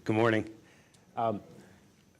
Good morning.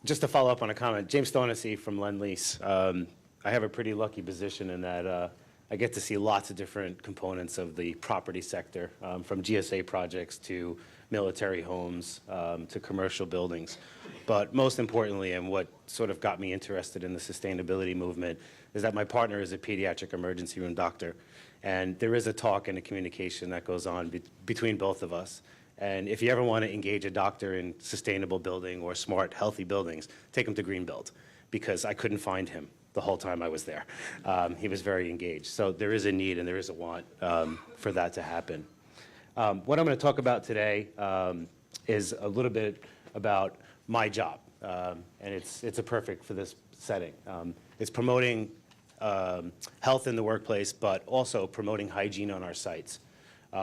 Just to follow up on a comment, James Stawniczy from Lease. I have a pretty lucky position in that I get to see lots of different components of the property sector, from GSA projects to military homes to commercial buildings. But most importantly, and what sort of got me interested in the sustainability movement, is that my partner is a pediatric emergency room doctor. And there is a talk and a communication that goes on between both of us. And if you ever want to engage a doctor in sustainable building or smart, healthy buildings, take him to Greenbuild, because I couldn't find him the whole time I was there. He was very engaged. So there is a need and there is a want for that to happen. What I'm going to talk about today is a little bit about my job, and it's a perfect for this setting. It's promoting health in the workplace, but also promoting hygiene on our sites.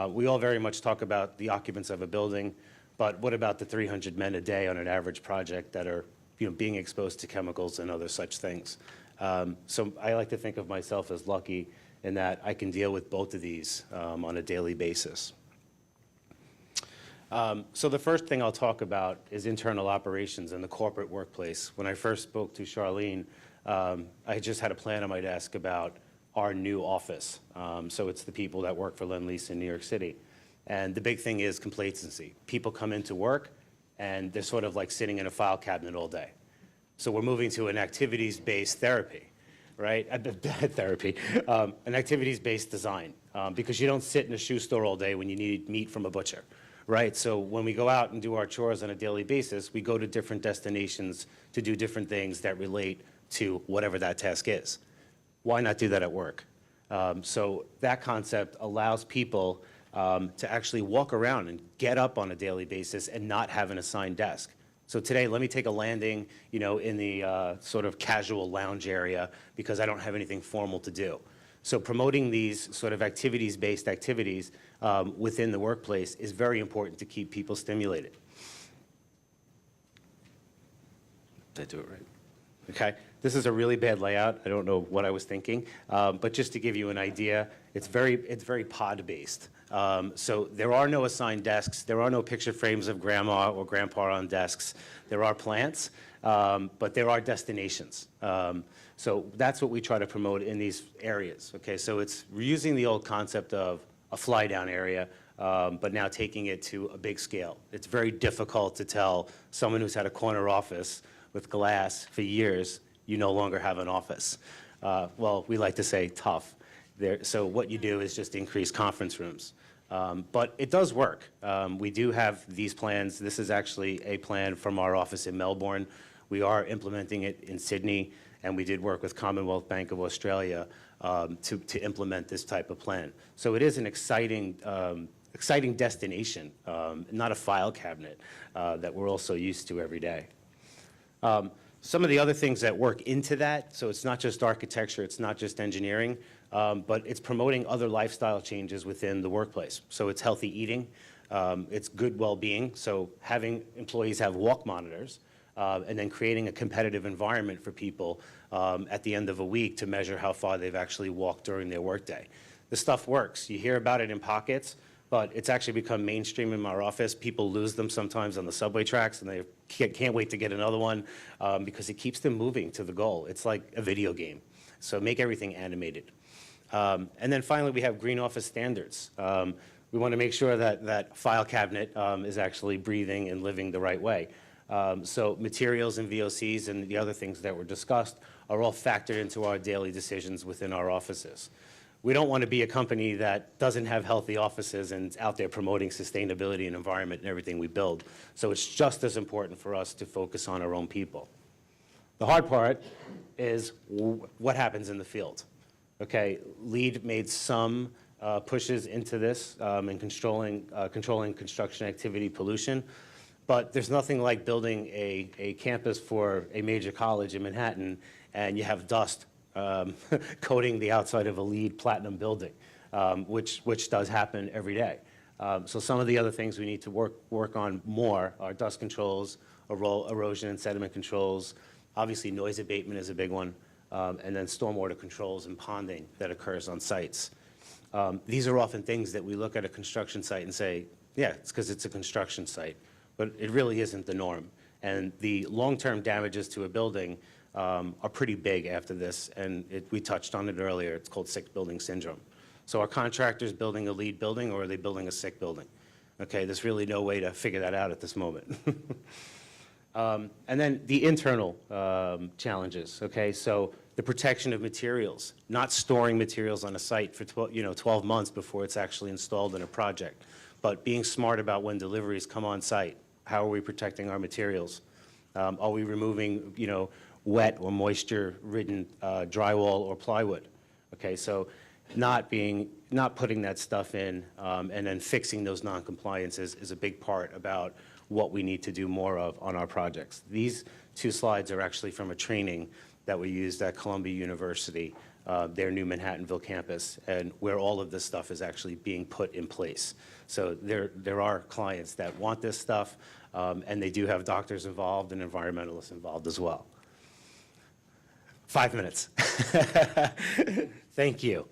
We all very much talk about the occupants of a building, but what about the 300 men a day on an average project that are being exposed to chemicals and other such things? So I like to think of myself as lucky in that I can deal with both of these on a daily basis. So the first thing I'll talk about is internal operations in the corporate workplace. When I first spoke to Charlene, I just had a plan on my desk about our new office. So it's the people that work for Lease in New York City. And the big thing is complacency. People come into work and they're sort of like sitting in a file cabinet all day. So we're moving to an activities-based therapy, right? Therapy, an activities-based design, because you don't sit in a shoe store all day when you need meat from a butcher, right? So when we go out and do our chores on a daily basis, we go to different destinations to do different things that relate to whatever that task is. Why not do that at work? So that concept allows people to actually walk around and get up on a daily basis and not have an assigned desk. So today, let me take a landing, in the sort of casual lounge area because I don't have anything formal to do. So promoting these sort of activities-based activities within the workplace is very important to keep people stimulated. Did I do it right? Okay, this is a really bad layout. I don't know what I was thinking, but just to give you an idea, it's very pod-based. So there are no assigned desks. There are no picture frames of grandma or grandpa on desks. There are plants, but there are destinations. So that's what we try to promote in these areas. Okay, so it's using the old concept of a fly-down area, but now taking it to a big scale. It's very difficult to tell someone who's had a corner office with glass for years, you no longer have an office. Well, we like to say tough. So what you do is just increase conference rooms. But it does work. We do have these plans. This is actually a plan from our office in Melbourne. We are implementing it in Sydney, and we did work with Commonwealth Bank of Australia to implement this type of plan. So it is an exciting destination, not a file cabinet that we're also used to every day. Some of the other things that work into that, so it's not just architecture, it's not just engineering, but it's promoting other lifestyle changes within the workplace. So it's healthy eating, it's good well-being, so having employees have walk monitors, and then creating a competitive environment for people at the end of a week to measure how far they've actually walked during their workday. The stuff works. You hear about it in pockets, but it's actually become mainstream in our office. People lose them sometimes on the subway tracks, and they can't wait to get another one because it keeps them moving to the goal. It's like a video game. So make everything animated. And then finally, we have green office standards. We want to make sure that that file cabinet is actually breathing and living the right way. So materials and VOCs and the other things that were discussed are all factored into our daily decisions within our offices. We don't want to be a company that doesn't have healthy offices and is out there promoting sustainability and environment and everything we build. So it's just as important for us to focus on our own people. The hard part is what happens in the field. Okay, LEED made some pushes into this in controlling construction activity pollution, but there's nothing like building a campus for a major college in Manhattan and you have dust coating the outside of a LEED platinum building, which does happen every day. So some of the other things we need to work on more are dust controls, erosion and sediment controls. Obviously, noise abatement is a big one, and then stormwater controls and ponding that occurs on sites. These are often things that we look at a construction site and say, yeah, it's because it's a construction site. but it really isn't the norm. And the long-term damages to a building are pretty big after this, and we touched on it earlier. It's called sick building syndrome. So are contractors building a LEED building, or are they building a sick building? Okay, there's really no way to figure that out at this moment. And then the internal challenges, okay? So the protection of materials, not storing materials on a site for 12 months before it's actually installed in a project, but being smart about when deliveries come on site. How are we protecting our materials? Are we removing, wet or moisture-ridden drywall or plywood? Okay, so not putting that stuff in and then fixing those non-compliances is a big part about what we need to do more of on our projects. These two slides are actually from a training that we used at Columbia University, their new Manhattanville campus, and where all of this stuff is actually being put in place. So there are clients that want this stuff, and they do have doctors involved and environmentalists involved as well. 5 minutes. Thank you.